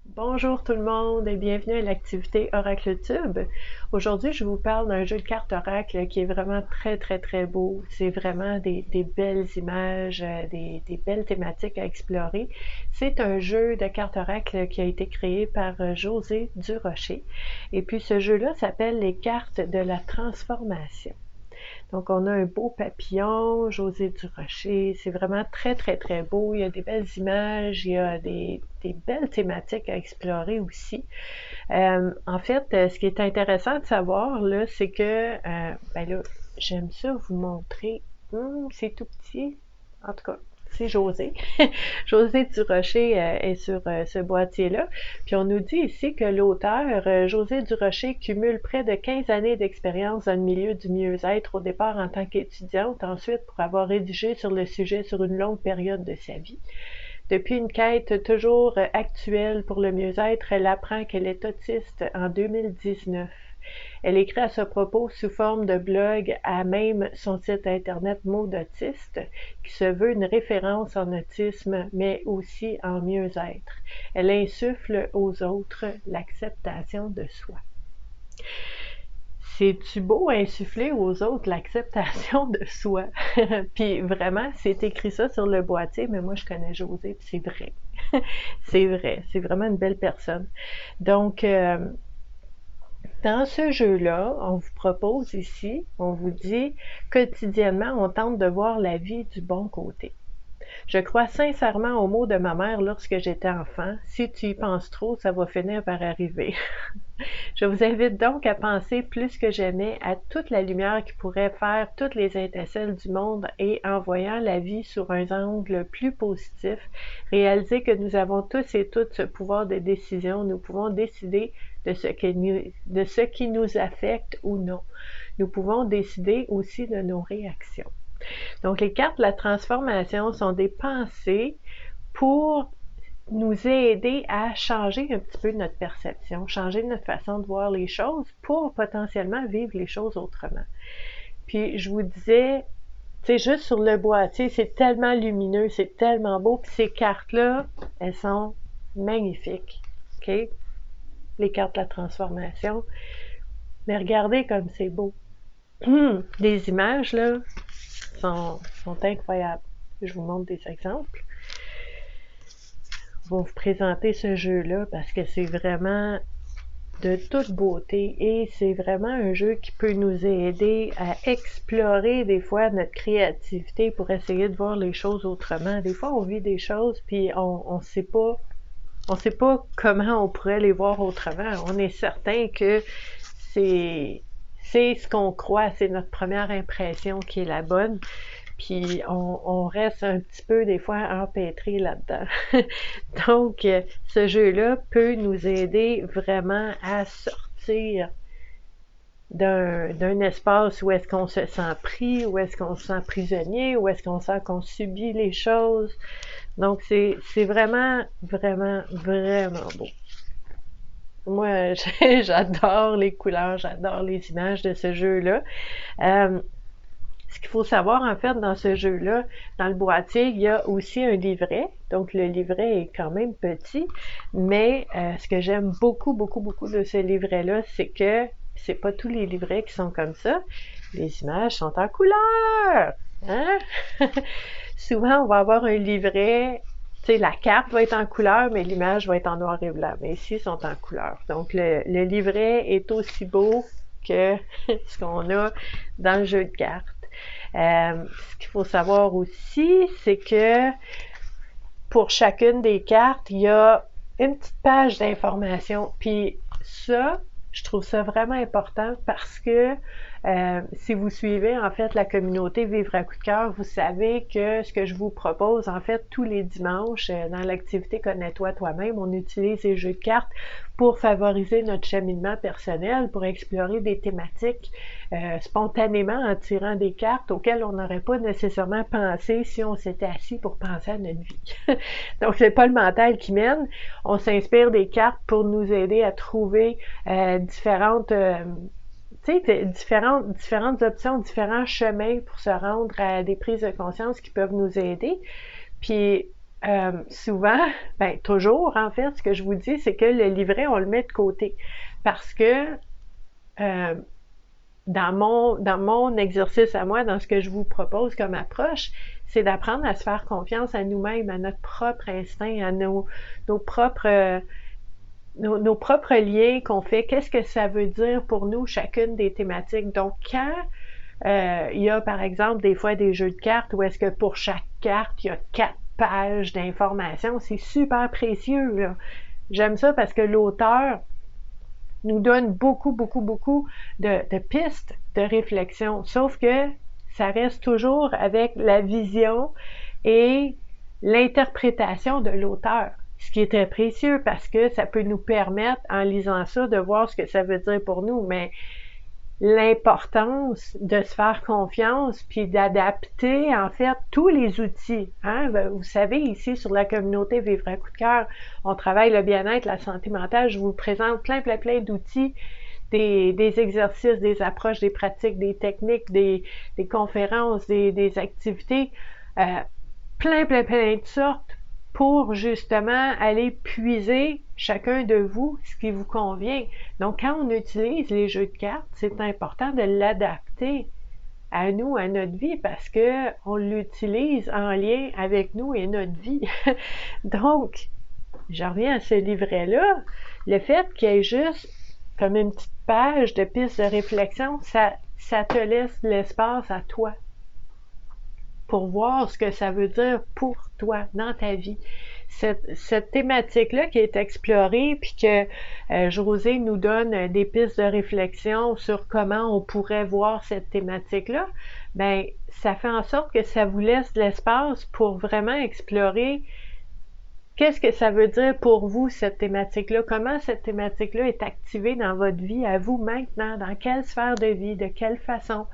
Bonjour tout le monde et bienvenue à l'activité OracleTube. Aujourd'hui, je vous parle d'un jeu de cartes Oracle qui est vraiment très beau. C'est vraiment des belles images, des belles thématiques à explorer. C'est un jeu de cartes Oracle qui a été créé par José Durocher. Et puis ce jeu-là s'appelle les cartes de la transformation. Donc, on a un beau papillon, José Durocher. C'est vraiment très beau. Il y a des belles images, il y a des belles thématiques à explorer aussi. En fait, ce qui est intéressant de savoir, là, c'est que, ben là, j'aime ça vous montrer. C'est tout petit. En tout cas, c'est José. José Durocher est sur ce boîtier-là. Puis on nous dit ici que l'auteur, José Durocher, cumule près de 15 années d'expérience dans le milieu du mieux-être, au départ en tant qu'étudiante, ensuite pour avoir rédigé sur le sujet sur une longue période de sa vie. Depuis une quête toujours actuelle pour le mieux-être, elle apprend qu'elle est autiste en 2019. Elle écrit à ce propos sous forme de blog à même son site internet Mots d'autiste, qui se veut une référence en autisme, mais aussi en mieux-être. Elle insuffle aux autres l'acceptation de soi. C'est-tu beau insuffler aux autres l'acceptation de soi? Puis vraiment, c'est écrit ça sur le boîtier, mais moi je connais José, puis c'est vrai. C'est vrai, c'est vraiment une belle personne. Donc, dans ce jeu-là, on vous propose ici, on vous dit, quotidiennement, on tente de voir la vie du bon côté. Je crois sincèrement aux mots de ma mère lorsque j'étais enfant. Si tu y penses trop, ça va finir par arriver. Je vous invite donc à penser plus que jamais à toute la lumière qui pourrait faire toutes les étincelles du monde et en voyant la vie sur un angle plus positif, réaliser que nous avons tous et toutes ce pouvoir de décision. Nous pouvons décider de ce qui nous affecte ou non. Nous pouvons décider aussi de nos réactions. Donc, les cartes de la transformation sont des pensées pour nous aider à changer un petit peu notre perception, changer notre façon de voir les choses pour potentiellement vivre les choses autrement. Puis, je vous disais, tu sais, juste sur le boîtier, c'est tellement lumineux, c'est tellement beau, puis ces cartes-là, elles sont magnifiques, OK? Les cartes de la transformation. Mais regardez comme c'est beau. Les images, là, sont incroyables. Je vous montre des exemples. Je vais vous présenter ce jeu-là parce que c'est vraiment de toute beauté et c'est vraiment un jeu qui peut nous aider à explorer des fois notre créativité pour essayer de voir les choses autrement. Des fois, on vit des choses puis on sait pas comment on pourrait les voir autrement. On est certain que c'est ce qu'on croit, c'est notre première impression qui est la bonne. Puis on reste un petit peu des fois empêtré là-dedans. Donc, ce jeu-là peut nous aider vraiment à sortir d'un espace où est-ce qu'on se sent pris, où est-ce qu'on se sent prisonnier, où est-ce qu'on sent qu'on subit les choses. Donc, c'est vraiment beau. Moi, j'adore les couleurs, j'adore les images de ce jeu-là. Ce qu'il faut savoir, en fait, dans ce jeu-là, dans le boîtier, il y a aussi un livret. Donc, le livret est quand même petit, mais ce que j'aime beaucoup de ce livret-là, c'est que c'est pas tous les livrets qui sont comme ça. Les images sont en couleur! Hein? Souvent, on va avoir un livret, tu sais, la carte va être en couleur, mais l'image va être en noir et blanc. Mais ici, ils sont en couleur. Donc, le livret est aussi beau que ce qu'on a dans le jeu de cartes. Ce qu'il faut savoir aussi, c'est que pour chacune des cartes, il y a une petite page d'information. Puis ça, je trouve ça vraiment important parce que si vous suivez en fait la communauté Vivre à coup de cœur, vous savez que ce que je vous propose en fait tous les dimanches dans l'activité Connais-toi toi-même, on utilise les jeux de cartes pour favoriser notre cheminement personnel, pour explorer des thématiques spontanément en tirant des cartes auxquelles on n'aurait pas nécessairement pensé si on s'était assis pour penser à notre vie. Donc c'est pas le mental qui mène, on s'inspire des cartes pour nous aider à trouver différentes options, différents chemins pour se rendre à des prises de conscience qui peuvent nous aider. Puis souvent, ben toujours en fait, ce que je vous dis, c'est que le livret, on le met de côté. Parce que dans mon exercice à moi, dans ce que je vous propose comme approche, c'est d'apprendre à se faire confiance à nous-mêmes, à notre propre instinct, à nos propres nos propres liens qu'on fait, qu'est-ce que ça veut dire pour nous, chacune des thématiques. Donc, quand il y a, par exemple, des fois des jeux de cartes où est-ce que pour chaque carte, il y a 4 pages d'informations, c'est super précieux, là. J'aime ça parce que l'auteur nous donne beaucoup de pistes de réflexion, sauf que ça reste toujours avec la vision et l'interprétation de l'auteur, ce qui est très précieux parce que ça peut nous permettre, en lisant ça, de voir ce que ça veut dire pour nous, mais l'importance de se faire confiance puis d'adapter en fait tous les outils. Hein? Vous savez, ici sur la communauté Vivre à coup de cœur, on travaille le bien-être, la santé mentale. Je vous présente plein d'outils, des exercices, des approches, des pratiques, des techniques, des conférences, des activités, plein de sortes pour justement aller puiser chacun de vous ce qui vous convient. Donc, quand on utilise les jeux de cartes, c'est important de l'adapter à nous, à notre vie, parce que on l'utilise en lien avec nous et notre vie. Donc, j'en reviens à ce livret-là. Le fait qu'il y ait juste comme une petite page de pistes de réflexion, ça te laisse l'espace à toi pour voir ce que ça veut dire pour toi dans ta vie. Cette thématique-là qui est explorée, puis que Josée nous donne des pistes de réflexion sur comment on pourrait voir cette thématique-là, ben ça fait en sorte que ça vous laisse de l'espace pour vraiment explorer qu'est-ce que ça veut dire pour vous, cette thématique-là, comment cette thématique-là est activée dans votre vie à vous maintenant, dans quelle sphère de vie, de quelle façon.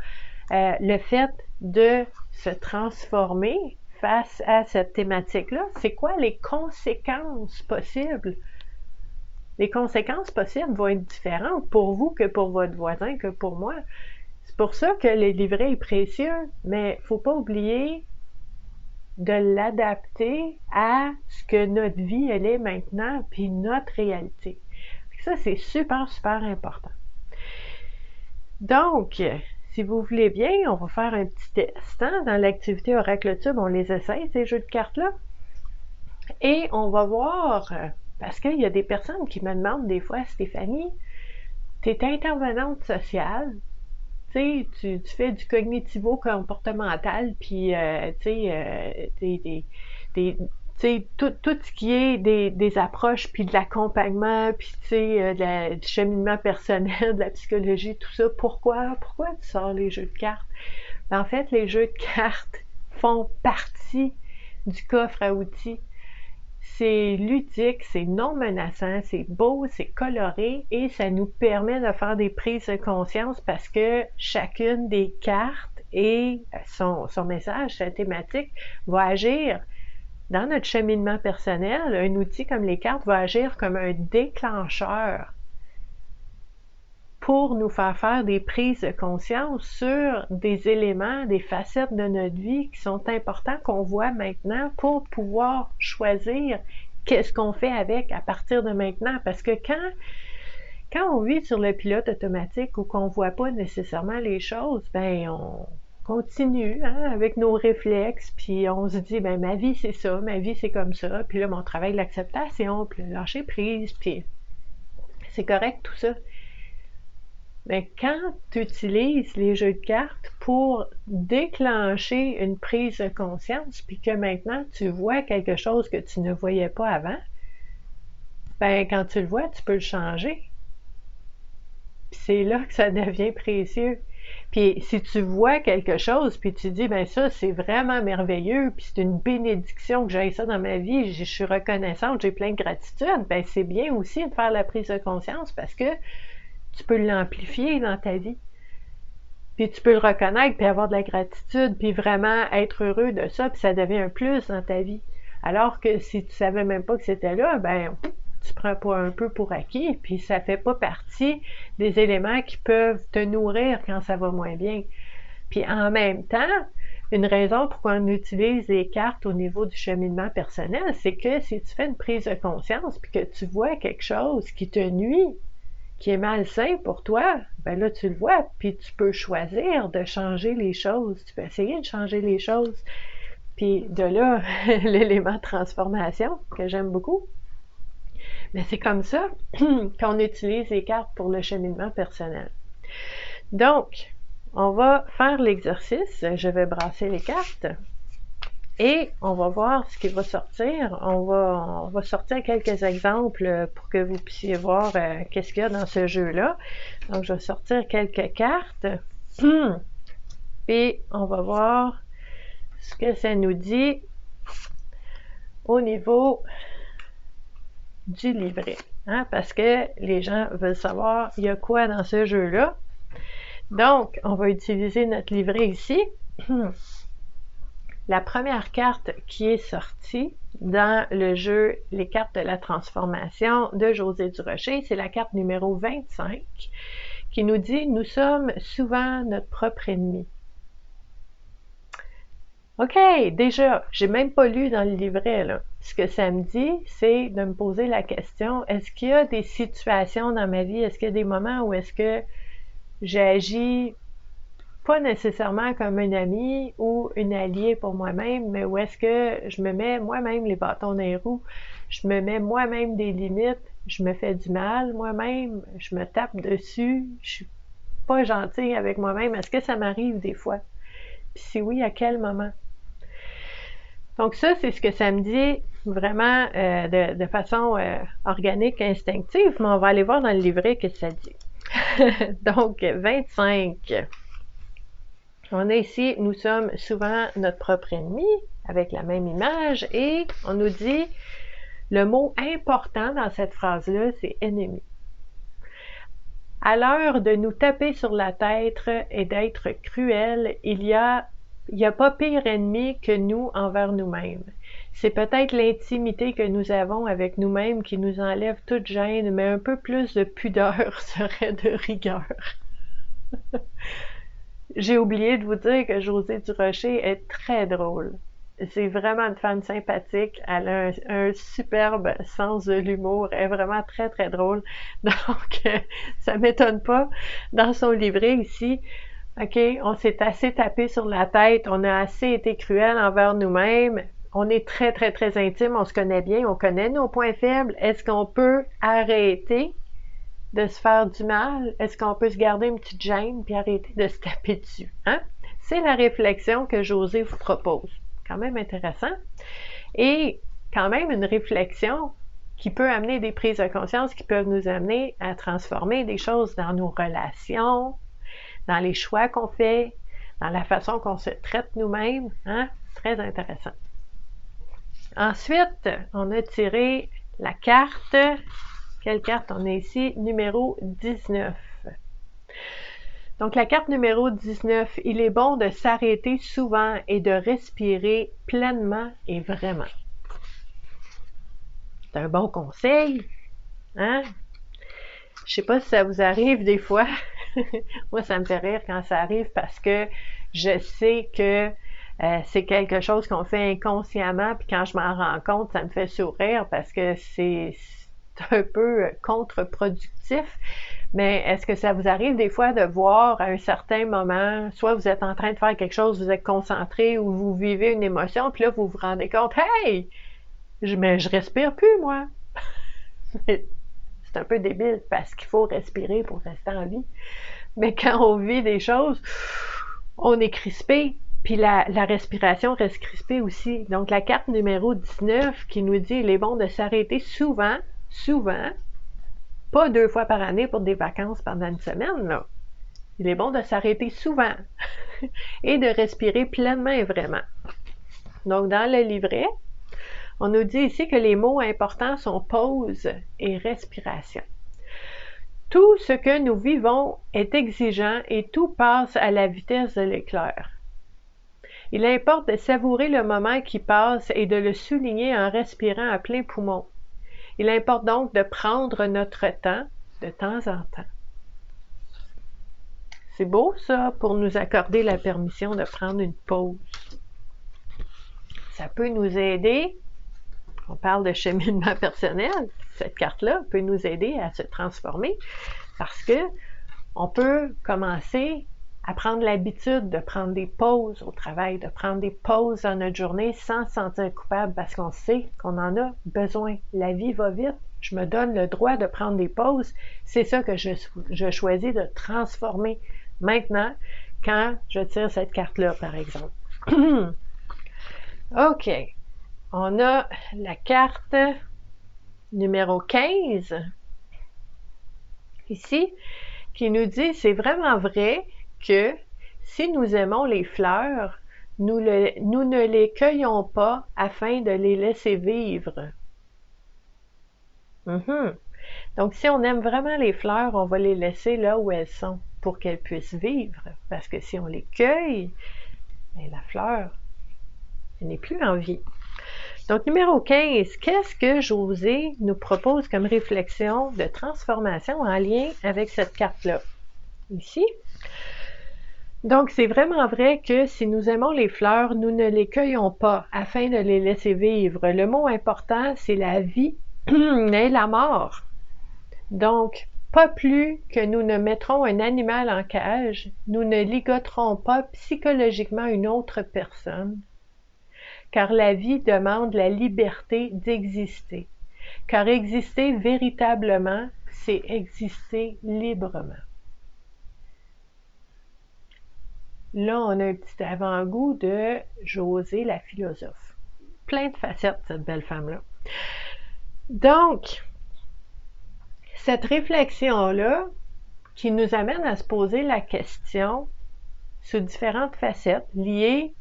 Le fait de se transformer face à cette thématique-là, c'est quoi les conséquences possibles? Les conséquences possibles vont être différentes pour vous que pour votre voisin, que pour moi. C'est pour ça que le livret est précieux, mais il ne faut pas oublier de l'adapter à ce que notre vie elle est maintenant, puis notre réalité. Ça, c'est super important. Donc, si vous voulez bien, on va faire un petit test. Hein? Dans l'activité Oracle Tube, on les essaye, ces jeux de cartes-là. Et on va voir, parce qu'il y a des personnes qui me demandent des fois, Stéphanie, tu es intervenante sociale, tu fais du cognitivo-comportemental, puis tout ce qui est des approches, puis de l'accompagnement, puis du cheminement personnel, de la psychologie, tout ça. Pourquoi tu sors les jeux de cartes? Ben, en fait, les jeux de cartes font partie du coffre à outils. C'est ludique, c'est non menaçant, c'est beau, c'est coloré et ça nous permet de faire des prises de conscience parce que chacune des cartes et son message, sa thématique va agir dans notre cheminement personnel. Un outil comme les cartes va agir comme un déclencheur pour nous faire des prises de conscience sur des éléments, des facettes de notre vie qui sont importants qu'on voit maintenant pour pouvoir choisir qu'est-ce qu'on fait avec à partir de maintenant. Parce que quand on vit sur le pilote automatique ou qu'on ne voit pas nécessairement les choses, ben on continue avec nos réflexes, puis on se dit, ben ma vie c'est ça, ma vie c'est comme ça, puis là mon travail de l'acceptation, puis le lâcher prise, puis c'est correct tout ça. Mais quand tu utilises les jeux de cartes pour déclencher une prise de conscience, puis que maintenant tu vois quelque chose que tu ne voyais pas avant, ben quand tu le vois, tu peux le changer. Puis c'est là que ça devient précieux. Puis si tu vois quelque chose, puis tu dis, ben ça, c'est vraiment merveilleux, puis c'est une bénédiction que j'aille ça dans ma vie, je suis reconnaissante, j'ai plein de gratitude, ben c'est bien aussi de faire la prise de conscience parce que tu peux l'amplifier dans ta vie. Puis tu peux le reconnaître, puis avoir de la gratitude, puis vraiment être heureux de ça, puis ça devient un plus dans ta vie. Alors que si tu savais même pas que c'était là, ben tu prends pas un peu pour acquis, puis ça fait pas partie des éléments qui peuvent te nourrir quand ça va moins bien. Puis en même temps, Une raison pourquoi on utilise les cartes au niveau du cheminement personnel, c'est que si tu fais une prise de conscience puis que tu vois quelque chose qui te nuit, qui est malsain pour toi, ben là tu le vois, puis tu peux choisir de changer les choses, tu peux essayer de changer les choses. Puis de là, l'élément de transformation que j'aime beaucoup. Mais c'est comme ça qu'on utilise les cartes pour le cheminement personnel. Donc, on va faire l'exercice. Je vais brasser les cartes et on va voir ce qui va sortir. On va sortir quelques exemples pour que vous puissiez voir qu'est-ce qu'il y a dans ce jeu-là. Donc, je vais sortir quelques cartes et on va voir ce que ça nous dit au niveau du livret. Hein, parce que les gens veulent savoir il y a quoi dans ce jeu-là. Donc, on va utiliser notre livret ici. La première carte qui est sortie dans le jeu Les cartes de la transformation de Josée Durocher, c'est la carte numéro 25 qui nous dit « Nous sommes souvent notre propre ennemi ». OK, déjà, j'ai même pas lu dans le livret, là. Ce que ça me dit, c'est de me poser la question, est-ce qu'il y a des situations dans ma vie, est-ce qu'il y a des moments où est-ce que j'agis pas nécessairement comme un ami ou une alliée pour moi-même, mais où est-ce que je me mets moi-même les bâtons dans les roues, je me mets moi-même des limites, je me fais du mal moi-même, je me tape dessus, je suis pas gentille avec moi-même. Est-ce que ça m'arrive des fois? Puis si oui, à quel moment? Donc ça, c'est ce que ça me dit vraiment de façon organique, instinctive, mais on va aller voir dans le livret ce que ça dit. Donc, 25. On est ici, nous sommes souvent notre propre ennemi, avec la même image, et on nous dit, le mot important dans cette phrase-là, c'est ennemi. À l'heure de nous taper sur la tête et d'être cruel, il y a pas pire ennemi que nous envers nous-mêmes. C'est peut-être l'intimité que nous avons avec nous-mêmes qui nous enlève toute gêne, mais un peu plus de pudeur serait de rigueur. J'ai oublié de vous dire que Josée Durocher est très drôle. C'est vraiment une femme sympathique. Elle a un superbe sens de l'humour. Elle est vraiment très, très drôle. Donc, ça m'étonne pas. Dans son livret ici, OK, on s'est assez tapé sur la tête. On a assez été cruel envers nous-mêmes. On est très, très, très intime. On se connaît bien. On connaît nos points faibles. Est-ce qu'on peut arrêter de se faire du mal? Est-ce qu'on peut se garder une petite gêne puis arrêter de se taper dessus? Hein? C'est la réflexion que Josée vous propose. Quand même intéressant. Et quand même une réflexion qui peut amener des prises de conscience qui peuvent nous amener à transformer des choses dans nos relations, dans les choix qu'on fait, dans la façon qu'on se traite nous-mêmes. Hein? Très intéressant. Ensuite, on a tiré la carte. Quelle carte on a ici? Numéro 19. Donc, la carte numéro 19, il est bon de s'arrêter souvent et de respirer pleinement et vraiment. C'est un bon conseil. Hein? Je sais pas si ça vous arrive des fois. Moi, ça me fait rire quand ça arrive parce que je sais que c'est quelque chose qu'on fait inconsciemment, puis quand je m'en rends compte, ça me fait sourire parce que c'est un peu contre-productif. Mais est-ce que ça vous arrive des fois de voir à un certain moment, soit vous êtes en train de faire quelque chose, vous êtes concentré ou vous vivez une émotion, puis là, vous vous rendez compte, « Hey! Je respire plus, moi! » C'est un peu débile parce qu'il faut respirer pour rester en vie. Mais quand on vit des choses, on est crispé, puis la respiration reste crispée aussi. Donc, la carte numéro 19 qui nous dit il est bon de s'arrêter souvent, pas 2 fois par année pour des vacances pendant une semaine, là. Il est bon de s'arrêter souvent et de respirer pleinement et vraiment. Donc, dans le livret, on nous dit ici que les mots importants sont pause et respiration. Tout ce que nous vivons est exigeant et tout passe à la vitesse de l'éclair. Il importe de savourer le moment qui passe et de le souligner en respirant à plein poumon. Il importe donc de prendre notre temps de temps en temps. C'est beau ça, pour nous accorder la permission de prendre une pause. ça peut nous aider. On parle de cheminement personnel. Cette carte-là peut nous aider à se transformer parce que on peut commencer à prendre l'habitude de prendre des pauses au travail, de prendre des pauses dans notre journée sans se sentir coupable parce qu'on sait qu'on en a besoin. La vie va vite. Je me donne le droit de prendre des pauses. C'est ça que je choisis de transformer maintenant quand je tire cette carte-là, par exemple. OK. On a la carte numéro 15 ici qui nous dit c'est vraiment vrai que si nous aimons les fleurs, nous ne les cueillons pas afin de les laisser vivre. Donc, si on aime vraiment les fleurs, on va les laisser là où elles sont pour qu'elles puissent vivre. Parce que si on les cueille, bien, la fleur, elle n'est plus en vie. Donc, numéro 15, qu'est-ce que Josée nous propose comme réflexion de transformation en lien avec cette carte-là? Ici. Donc, c'est vraiment vrai que si nous aimons les fleurs, nous ne les cueillons pas afin de les laisser vivre. Le mot important, c'est la vie et la mort. Donc, pas plus que nous ne mettrons un animal en cage, nous ne ligoterons pas psychologiquement une autre personne, car la vie demande la liberté d'exister. Car exister véritablement, c'est exister librement. Là, on a un petit avant-goût de Josée, la philosophe. Plein de facettes, cette belle femme-là. Donc, cette réflexion-là, qui nous amène à se poser la question sous différentes facettes liées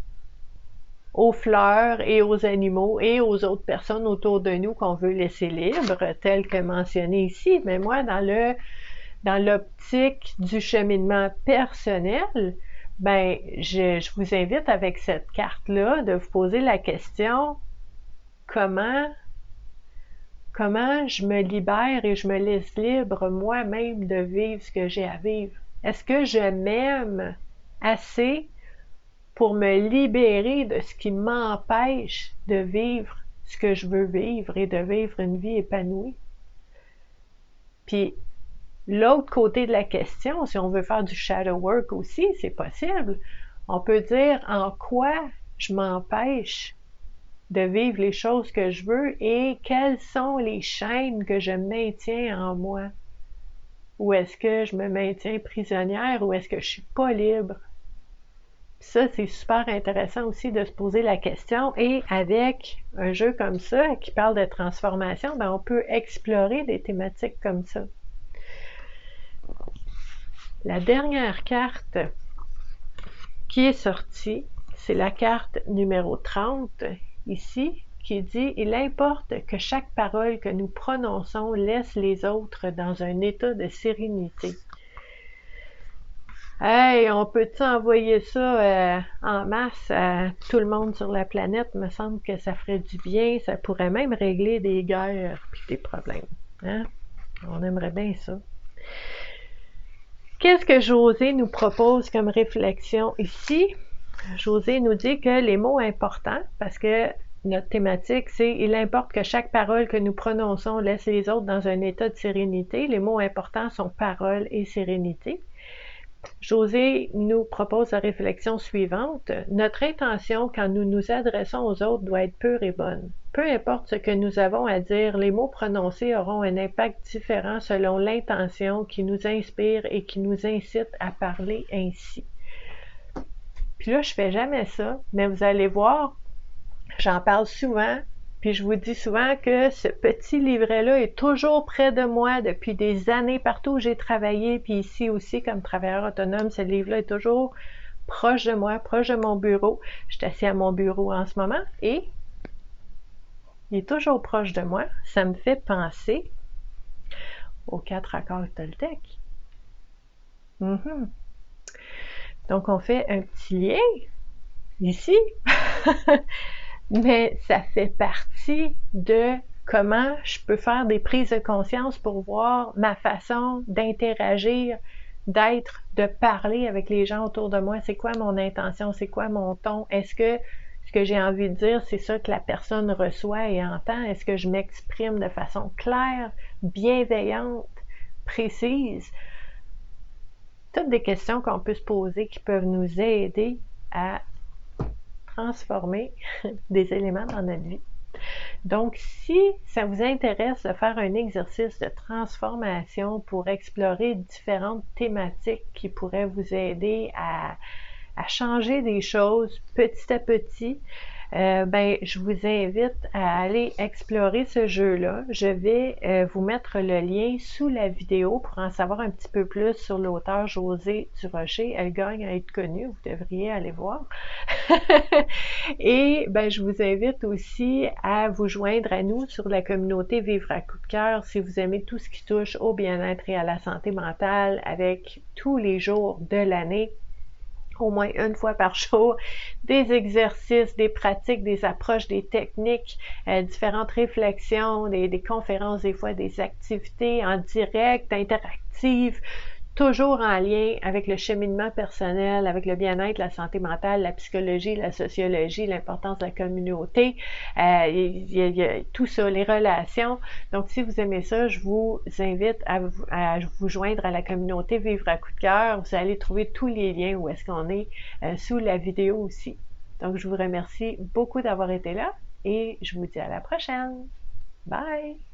aux fleurs et aux animaux et aux autres personnes autour de nous qu'on veut laisser libres, telles que mentionnées ici. Mais moi, dans l'optique du cheminement personnel, ben, je vous invite avec cette carte-là de vous poser la question comment je me libère et je me laisse libre moi-même de vivre ce que j'ai à vivre? Est-ce que je m'aime assez pour me libérer de ce qui m'empêche de vivre ce que je veux vivre et de vivre une vie épanouie? Puis, l'autre côté de la question, si on veut faire du shadow work aussi, c'est possible. On peut dire en quoi je m'empêche de vivre les choses que je veux et quelles sont les chaînes que je maintiens en moi. Ou est-ce que je me maintiens prisonnière ou est-ce que je suis pas libre? Puis ça, c'est super intéressant aussi de se poser la question et avec un jeu comme ça qui parle de transformation, ben on peut explorer des thématiques comme ça. La dernière carte qui est sortie, c'est la carte numéro 30 ici, qui dit « Il importe que chaque parole que nous prononçons laisse les autres dans un état de sérénité. » Hey, on peut-tu envoyer ça en masse à tout le monde sur la planète? Il me semble que ça ferait du bien, ça pourrait même régler des guerres et des problèmes. Hein? On aimerait bien ça. Qu'est-ce que Josée nous propose comme réflexion ici? Josée nous dit que les mots importants, parce que notre thématique, c'est « Il importe que chaque parole que nous prononçons laisse les autres dans un état de sérénité ». Les mots importants sont parole et sérénité. Josée nous propose la réflexion suivante. Notre intention quand nous nous adressons aux autres doit être pure et bonne. Peu importe ce que nous avons à dire, les mots prononcés auront un impact différent selon l'intention qui nous inspire et qui nous incite à parler ainsi. Puis là, je fais jamais ça, mais vous allez voir, j'en parle souvent, puis je vous dis souvent que ce petit livret-là est toujours près de moi depuis des années, partout où j'ai travaillé, puis ici aussi comme travailleur autonome, ce livre-là est toujours proche de moi, proche de mon bureau. Je suis assise à mon bureau en ce moment et il est toujours proche de moi. Ça me fait penser aux 4 accords Toltec. Donc, on fait un petit lien ici, mais ça fait partie de comment je peux faire des prises de conscience pour voir ma façon d'interagir, d'être, de parler avec les gens autour de moi. C'est quoi mon intention? C'est quoi mon ton? Est-ce que ce que j'ai envie de dire, c'est ça que la personne reçoit et entend. Est-ce que je m'exprime de façon claire, bienveillante, précise? Toutes des questions qu'on peut se poser qui peuvent nous aider à transformer des éléments dans notre vie. Donc, si ça vous intéresse de faire un exercice de transformation pour explorer différentes thématiques qui pourraient vous aider à changer des choses petit à petit, je vous invite à aller explorer ce jeu-là. Je vais vous mettre le lien sous la vidéo pour en savoir un petit peu plus sur l'auteure Josée Durocher. Elle gagne à être connue, vous devriez aller voir. Et je vous invite aussi à vous joindre à nous sur la communauté Vivre à coup de cœur si vous aimez tout ce qui touche au bien-être et à la santé mentale avec tous les jours de l'année, au moins une fois par jour, des exercices, des pratiques, des approches, des techniques, différentes réflexions, des conférences, des fois des activités en direct, interactives, toujours en lien avec le cheminement personnel, avec le bien-être, la santé mentale, la psychologie, la sociologie, l'importance de la communauté, il y a tout ça, les relations. Donc, si vous aimez ça, je vous invite à vous joindre à la communauté Vivre à coup de cœur. Vous allez trouver tous les liens où est-ce qu'on est sous la vidéo aussi. Donc, je vous remercie beaucoup d'avoir été là et je vous dis à la prochaine. Bye!